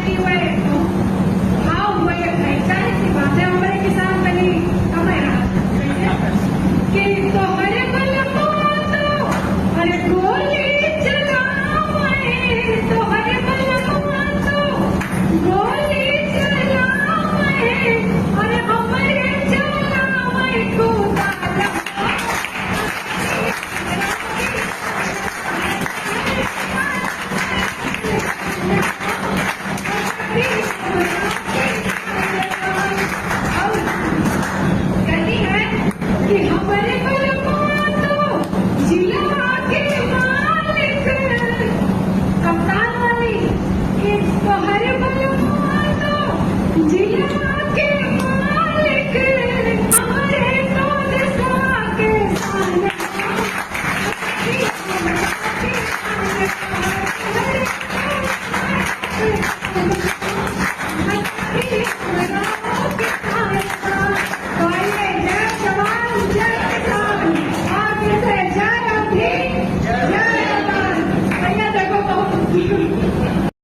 की हुए हाँ हुए चाहे की बातें हमारे किसान बनी हमारा कि तो हरे बल तो हरे गोली चलावे तो हरे बल तो गोली चलावे अरे हमारे चलावे को कहती है कि हमारे जिला के मालिक कप्तान वाली कि हमारे जिला के मालिक हमारे तो दिशा के सामने